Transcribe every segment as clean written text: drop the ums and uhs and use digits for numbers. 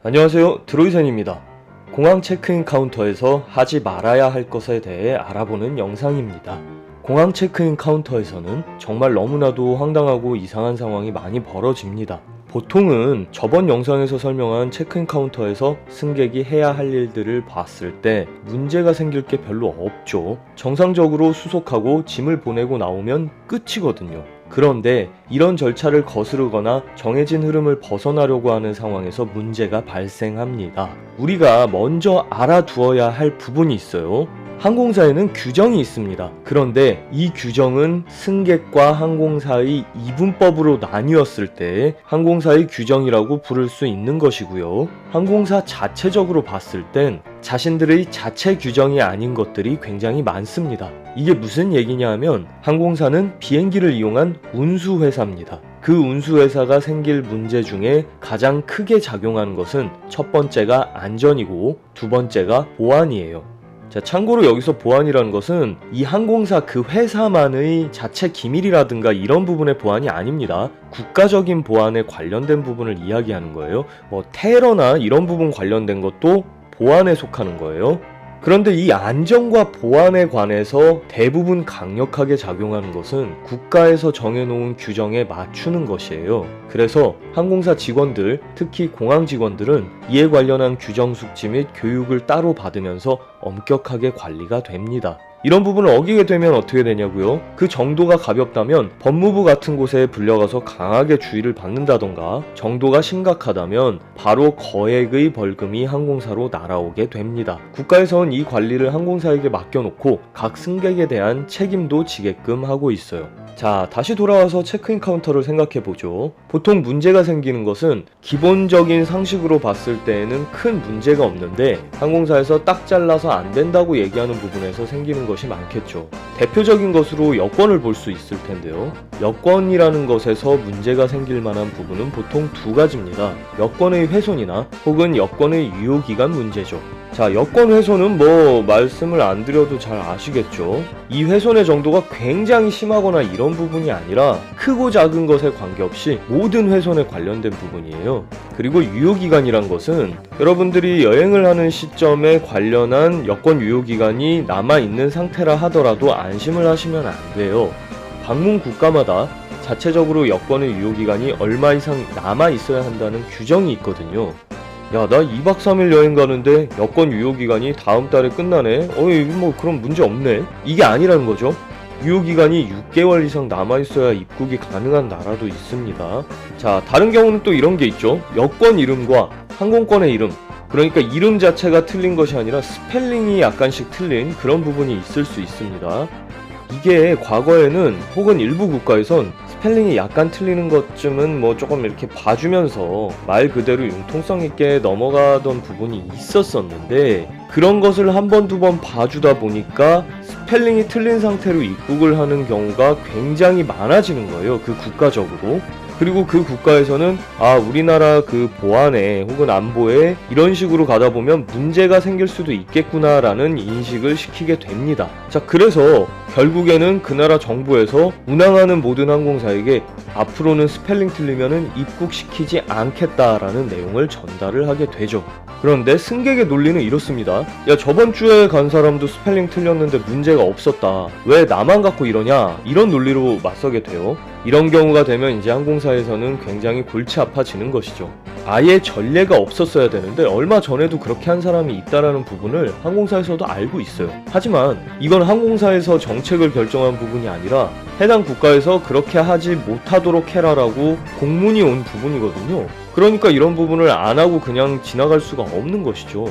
안녕하세요, 드로이센입니다. 공항 체크인 카운터에서 하지 말아야 할 것에 대해 알아보는 영상입니다. 공항 체크인 카운터에서는 정말 너무나도 황당하고 이상한 상황이 많이 벌어집니다. 보통은 저번 영상에서 설명한 체크인 카운터에서 승객이 해야 할 일들을 봤을 때 문제가 생길 게 별로 없죠. 정상적으로 수속하고 짐을 보내고 나오면 끝이거든요. 그런데 이런 절차를 거스르거나 정해진 흐름을 벗어나려고 하는 상황에서 문제가 발생합니다. 우리가 먼저 알아두어야 할 부분이 있어요. 항공사에는 규정이 있습니다. 그런데 이 규정은 승객과 항공사의 이분법으로 나뉘었을 때 항공사의 규정이라고 부를 수 있는 것이고요. 항공사 자체적으로 봤을 땐 자신들의 자체 규정이 아닌 것들이 굉장히 많습니다. 이게 무슨 얘기냐 하면 항공사는 비행기를 이용한 운수회사입니다. 그 운수회사가 생길 문제 중에 가장 크게 작용하는 것은 첫 번째가 안전이고 두 번째가 보안이에요. 자, 참고로 여기서 보안이라는 것은 이 항공사 그 회사만의 자체 기밀이라든가 이런 부분의 보안이 아닙니다. 국가적인 보안에 관련된 부분을 이야기하는 거예요. 테러나 이런 부분 관련된 것도 보안에 속하는 거예요. 그런데 이 안전과 보안에 관해서 대부분 강력하게 작용하는 것은 국가에서 정해놓은 규정에 맞추는 것이에요. 그래서 항공사 직원들, 특히 공항 직원들은 이에 관련한 규정 숙지 및 교육을 따로 받으면서 엄격하게 관리가 됩니다. 이런 부분을 어기게 되면 어떻게 되냐고요? 그 정도가 가볍다면 법무부 같은 곳에 불려가서 강하게 주의를 받는다던가, 정도가 심각하다면 바로 거액의 벌금이 항공사로 날아오게 됩니다. 국가에서는 이 관리를 항공사에게 맡겨놓고 각 승객에 대한 책임도 지게끔 하고 있어요. 자, 다시 돌아와서 체크인 카운터를 생각해보죠. 보통 문제가 생기는 것은 기본적인 상식으로 봤을 때에는 큰 문제가 없는데 항공사에서 딱 잘라서 안 된다고 얘기하는 부분에서 생기는 것이 많겠죠. 대표적인 것으로 여권을 볼 수 있을 텐데요. 여권이라는 것에서 문제가 생길 만한 부분은 보통 두 가지입니다. 여권의 훼손이나 혹은 여권의 유효기간 문제죠. 자, 여권 훼손은 말씀을 안 드려도 잘 아시겠죠. 이 훼손의 정도가 굉장히 심하거나 이런 부분이 아니라 크고 작은 것에 관계없이 모든 훼손에 관련된 부분이에요. 그리고 유효기간이란 것은 여러분들이 여행을 하는 시점에 관련한 여권 유효기간이 남아있는 상태라 하더라도 안심을 하시면 안 돼요. 방문 국가마다 자체적으로 여권의 유효기간이 얼마 이상 남아있어야 한다는 규정이 있거든요. 야, 나 2박 3일 여행 가는데 여권 유효기간이 다음 달에 끝나네? 그럼 문제 없네? 이게 아니라는 거죠. 유효기간이 6개월 이상 남아있어야 입국이 가능한 나라도 있습니다. 자, 다른 경우는 또 이런 게 있죠. 여권 이름과 항공권의 이름, 그러니까 이름 자체가 틀린 것이 아니라 스펠링이 약간씩 틀린 그런 부분이 있을 수 있습니다. 이게 과거에는 혹은 일부 국가에선 스펠링이 약간 틀리는 것쯤은 조금 이렇게 봐주면서 말 그대로 융통성 있게 넘어가던 부분이 있었었는데, 그런 것을 한 번, 두 번 봐주다 보니까 스펠링이 틀린 상태로 입국을 하는 경우가 굉장히 많아지는 거예요. 그 국가적으로. 그리고 그 국가에서는 우리나라 그 보안에 혹은 안보에 이런 식으로 가다 보면 문제가 생길 수도 있겠구나 라는 인식을 시키게 됩니다. 자, 그래서 결국에는 그 나라 정부에서 운항하는 모든 항공사에게 앞으로는 스펠링 틀리면은 입국시키지 않겠다라는 내용을 전달을 하게 되죠. 그런데 승객의 논리는 이렇습니다. 야, 저번 주에 간 사람도 스펠링 틀렸는데 문제가 없었다. 왜 나만 갖고 이러냐? 이런 논리로 맞서게 돼요. 이런 경우가 되면 이제 항공사에서는 굉장히 골치 아파지는 것이죠. 아예 전례가 없었어야 되는데 얼마 전에도 그렇게 한 사람이 있다라는 부분을 항공사에서도 알고 있어요. 하지만 이건 항공사에서 정책을 결정한 부분이 아니라 해당 국가에서 그렇게 하지 못하도록 해라라고 공문이 온 부분이거든요. 그러니까 이런 부분을 안 하고 그냥 지나갈 수가 없는 것이죠.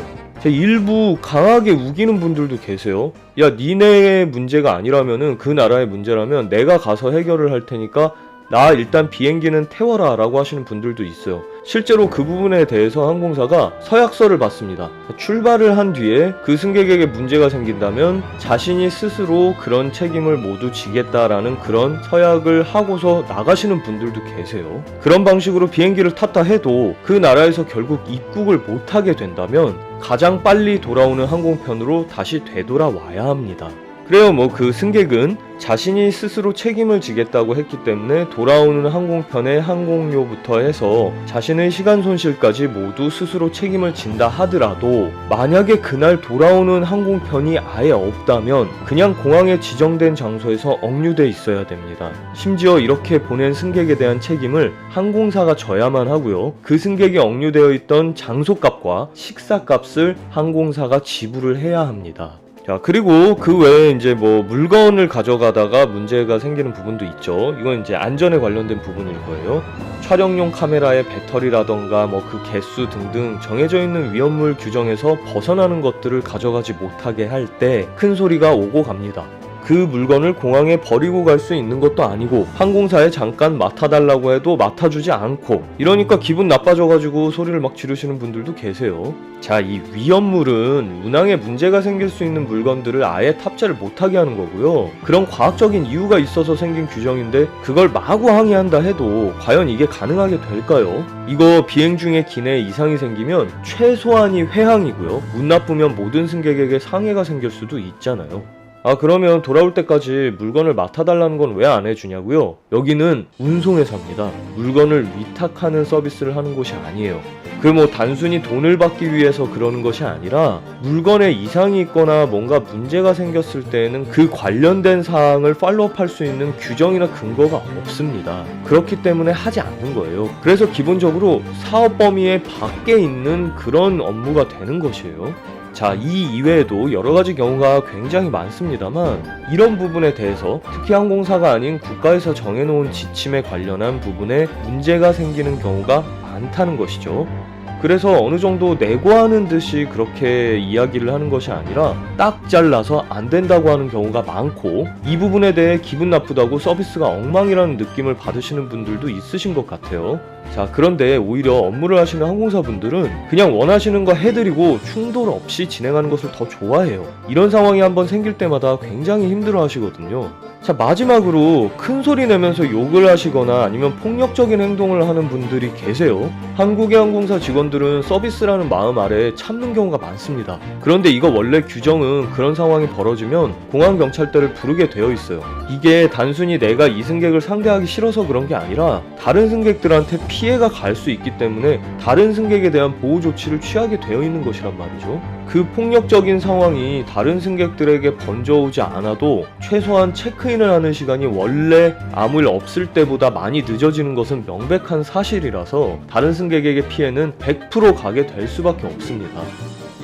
일부 강하게 우기는 분들도 계세요. 야, 니네의 문제가 아니라면은 그 나라의 문제라면 내가 가서 해결을 할 테니까 나 일단 비행기는 태워라 라고 하시는 분들도 있어요. 실제로 그 부분에 대해서 항공사가 서약서를 받습니다. 출발을 한 뒤에 그 승객에게 문제가 생긴다면 자신이 스스로 그런 책임을 모두 지겠다라는 그런 서약을 하고서 나가시는 분들도 계세요. 그런 방식으로 비행기를 탔다 해도 그 나라에서 결국 입국을 못하게 된다면 가장 빨리 돌아오는 항공편으로 다시 되돌아와야 합니다. 그래요. 그 승객은 자신이 스스로 책임을 지겠다고 했기 때문에 돌아오는 항공편의 항공료부터 해서 자신의 시간 손실까지 모두 스스로 책임을 진다 하더라도 만약에 그날 돌아오는 항공편이 아예 없다면 그냥 공항에 지정된 장소에서 억류돼 있어야 됩니다. 심지어 이렇게 보낸 승객에 대한 책임을 항공사가 져야만 하고요. 그 승객이 억류되어 있던 장소값과 식사값을 항공사가 지불을 해야 합니다. 자, 그리고 그 외에 이제 물건을 가져가다가 문제가 생기는 부분도 있죠. 이건 이제 안전에 관련된 부분일 거예요. 촬영용 카메라의 배터리라던가 그 개수 등등 정해져 있는 위험물 규정에서 벗어나는 것들을 가져가지 못하게 할 때 큰 소리가 오고 갑니다. 그 물건을 공항에 버리고 갈 수 있는 것도 아니고 항공사에 잠깐 맡아달라고 해도 맡아주지 않고, 이러니까 기분 나빠져가지고 소리를 막 지르시는 분들도 계세요. 자, 이 위험물은 운항에 문제가 생길 수 있는 물건들을 아예 탑재를 못하게 하는 거고요. 그런 과학적인 이유가 있어서 생긴 규정인데 그걸 마구 항의한다 해도 과연 이게 가능하게 될까요? 이거 비행 중에 기내에 이상이 생기면 최소한이 회항이고요. 운 나쁘면 모든 승객에게 상해가 생길 수도 있잖아요. 그러면 돌아올 때까지 물건을 맡아달라는 건 왜 안 해주냐고요? 여기는 운송회사입니다. 물건을 위탁하는 서비스를 하는 곳이 아니에요. 단순히 돈을 받기 위해서 그러는 것이 아니라 물건에 이상이 있거나 뭔가 문제가 생겼을 때에는 그 관련된 사항을 팔로우할 수 있는 규정이나 근거가 없습니다. 그렇기 때문에 하지 않는 거예요. 그래서 기본적으로 사업 범위의 밖에 있는 그런 업무가 되는 것이에요. 자, 이 이외에도 여러가지 경우가 굉장히 많습니다만 이런 부분에 대해서 특히 항공사가 아닌 국가에서 정해놓은 지침에 관련한 부분에 문제가 생기는 경우가 많다는 것이죠. 그래서 어느 정도 내고하는 듯이 그렇게 이야기를 하는 것이 아니라 딱 잘라서 안 된다고 하는 경우가 많고, 이 부분에 대해 기분 나쁘다고 서비스가 엉망이라는 느낌을 받으시는 분들도 있으신 것 같아요. 자, 그런데 오히려 업무를 하시는 항공사분들은 그냥 원하시는 거 해드리고 충돌 없이 진행하는 것을 더 좋아해요. 이런 상황이 한번 생길 때마다 굉장히 힘들어 하시거든요. 자, 마지막으로 큰 소리 내면서 욕을 하시거나 아니면 폭력적인 행동을 하는 분들이 계세요. 한국의 항공사 직원들은 서비스라는 마음 아래 참는 경우가 많습니다. 그런데 이거 원래 규정은 그런 상황이 벌어지면 공항경찰대를 부르게 되어 있어요. 이게 단순히 내가 이 승객을 상대하기 싫어서 그런 게 아니라 다른 승객들한테 피해가 갈 수 있기 때문에 다른 승객에 대한 보호 조치를 취하게 되어 있는 것이란 말이죠. 그 폭력적인 상황이 다른 승객들에게 번져오지 않아도 최소한 체크인을 하는 시간이 원래 아무 일 없을 때보다 많이 늦어지는 것은 명백한 사실이라서 다른 승객에게 피해는 100% 가게 될 수밖에 없습니다.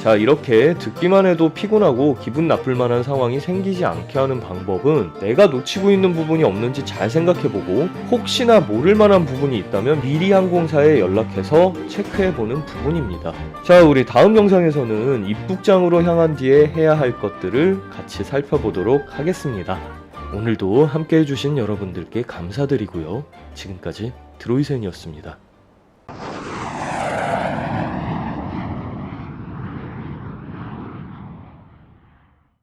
자, 이렇게 듣기만 해도 피곤하고 기분 나쁠 만한 상황이 생기지 않게 하는 방법은 내가 놓치고 있는 부분이 없는지 잘 생각해보고 혹시나 모를 만한 부분이 있다면 미리 항공사에 연락해서 체크해보는 부분입니다. 자, 우리 다음 영상에서는 입국장으로 향한 뒤에 해야 할 것들을 같이 살펴보도록 하겠습니다. 오늘도 함께 해주신 여러분들께 감사드리고요. 지금까지 드로이센이었습니다.